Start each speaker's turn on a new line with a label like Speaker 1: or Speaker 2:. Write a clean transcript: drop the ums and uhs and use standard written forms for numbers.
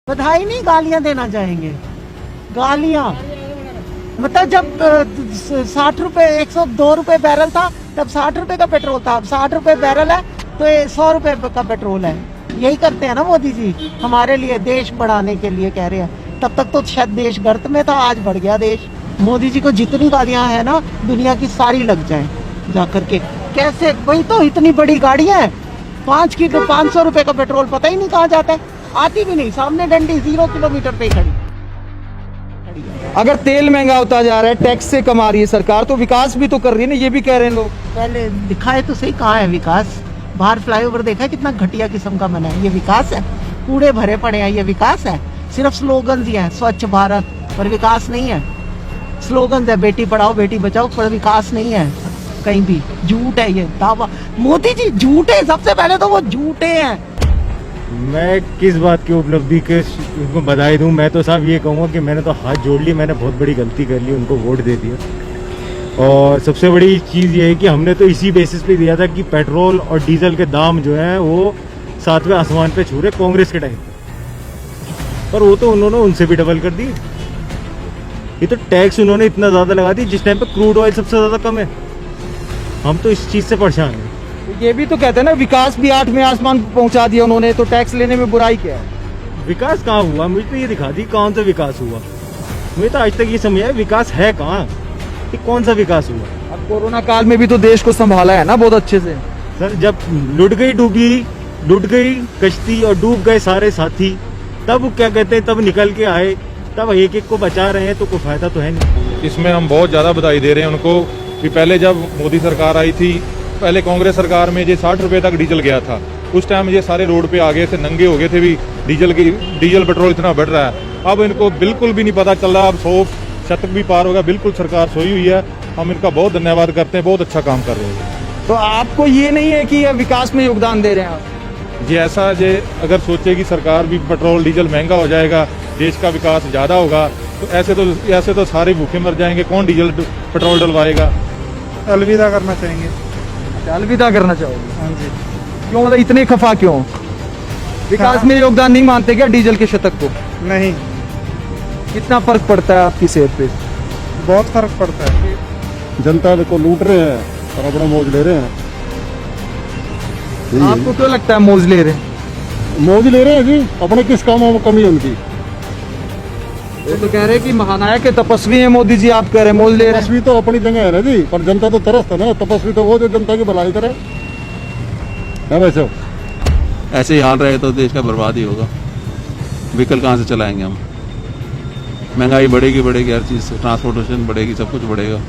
Speaker 1: बधाई नहीं, गालियां देना चाहेंगे। गालियां मतलब जब 60 रुपए 102 रुपए बैरल था तब 60 रुपए का पेट्रोल था, अब 60 रुपए बैरल है तो 100 रुपए का पेट्रोल है। यही करते हैं ना मोदी जी, हमारे लिए देश बढ़ाने के लिए कह रहे हैं। तब तक तो शायद देश गर्त में था, आज बढ़ गया देश। मोदी जी को जितनी गालियां है ना दुनिया की सारी लग जाए जा करके। कैसे, वही तो इतनी बड़ी गाड़ियां है, 500 रुपए का पेट्रोल पता ही नहीं कहाँ जाता है, आती भी नहीं, सामने डंडी 0 किलोमीटर पे खड़ी।
Speaker 2: अगर तेल महंगा होता जा रहा है, टैक्स से कमा रही है सरकार, तो विकास भी तो कर रही है ना, ये भी कह रहे हैं लोग।
Speaker 1: पहले दिखाए तो सही, कहाँ है विकास? बाहर फ्लाईओवर देखा है कितना घटिया किस्म का बना है, ये विकास है? कूड़े भरे पड़े हैं, ये विकास है? सिर्फ स्लोगन ही है, स्वच्छ भारत, पर विकास नहीं है। स्लोगन है बेटी पढ़ाओ बेटी बचाओ, पर विकास नहीं है कहीं भी। झूठ है ये दावा, मोदी जी झूठे, सबसे पहले तो वो झूठे हैं।
Speaker 3: मैं किस बात की उपलब्धि के उनको बधाई दूं? मैं तो साहब ये कहूँगा कि मैंने तो हाथ जोड़ ली, मैंने बहुत बड़ी गलती कर ली, उनको वोट दे दिया। और सबसे बड़ी चीज़ ये है कि हमने तो इसी बेसिस पे दिया था कि पेट्रोल और डीजल के दाम जो हैं वो 7वें आसमान पे छू रहे कांग्रेस के टाइम पे, पर वो तो उन्होंने उनसे भी डबल कर दी। ये तो टैक्स उन्होंने इतना ज़्यादा लगा दी जिस टाइम पे क्रूड ऑयल सबसे ज़्यादा कम है। हम तो इस चीज़ से परेशान हैं।
Speaker 2: ये भी तो कहते हैं ना, विकास भी 8वें आसमान पर पहुंचा दिया उन्होंने, तो टैक्स लेने में बुराई क्या है?
Speaker 3: विकास कहाँ हुआ? मुझे तो ये दिखा दी कौन सा विकास हुआ। मुझे तो आज तक ये समझ आया विकास है कहाँ, कि कौन सा विकास हुआ।
Speaker 2: अब कोरोना काल में भी तो देश को संभाला है ना बहुत अच्छे से।
Speaker 3: सर जब लुट गई कश्ती और डूब गए सारे साथी, तब क्या कहते हैं, तब निकल के आए, तब एक एक को बचा रहे हैं, तो कोई फायदा तो है नहीं।
Speaker 4: इसमें हम बहुत ज़्यादा बधाई दे रहे हैं उनको कि पहले जब मोदी सरकार आई थी, पहले कांग्रेस सरकार में ये 60 रुपए तक डीजल गया था, उस टाइम ये सारे रोड पे आ गए थे, नंगे हो गए थे भी डीजल पेट्रोल इतना बढ़ रहा है। अब इनको बिल्कुल भी नहीं पता चल रहा, अब 100 शतक भी पार होगा, बिल्कुल सरकार सोई हुई है। हम इनका बहुत धन्यवाद करते हैं, बहुत अच्छा काम कर रहे हैं।
Speaker 2: तो आपको ये नहीं है कि विकास में योगदान दे रहे हैं आप?
Speaker 4: ये ऐसा जे अगर सोचे कि सरकार भी पेट्रोल डीजल महंगा हो जाएगा, देश का विकास ज़्यादा होगा, तो ऐसे तो सारे भूखे मर जाएंगे, कौन डीजल पेट्रोल डलवाएगा।
Speaker 5: अलविदा करना चाहेंगे।
Speaker 2: अलविदा करना चाहोगे?
Speaker 5: हाँ जी।
Speaker 2: क्यों, मतलब इतने खफा क्यों? विकास में योगदान नहीं मानते क्या डीजल के शतक को?
Speaker 5: नहीं,
Speaker 2: कितना फर्क पड़ता है आपकी सेहत पे?
Speaker 5: बहुत फर्क पड़ता है।
Speaker 6: जनता को लूट रहे हैं और अपना मौज ले रहे हैं।
Speaker 2: आपको क्यों लगता है मौज ले रहे हैं?
Speaker 6: मौज ले रहे हैं जी, अपने किस कामों में कमी है उनकी?
Speaker 2: तो कह रहे हैं कि महानायक के तपस्वी है मोदी जी, आप कह रहे हैं मौज ले रहे हैं।
Speaker 6: तपस्वी तो अपनी जगह है ना जी, पर जनता तो तरस है ना। तपस्वी तो वो जो जनता की भलाई करे है। वैसे
Speaker 7: ऐसे ही हाल रहे तो देश का बर्बाद ही होगा। व्हीकल कहाँ से चलाएंगे हम? महंगाई बढ़ेगी हर चीज़ से, ट्रांसपोर्टेशन बढ़ेगी, सब कुछ बढ़ेगा।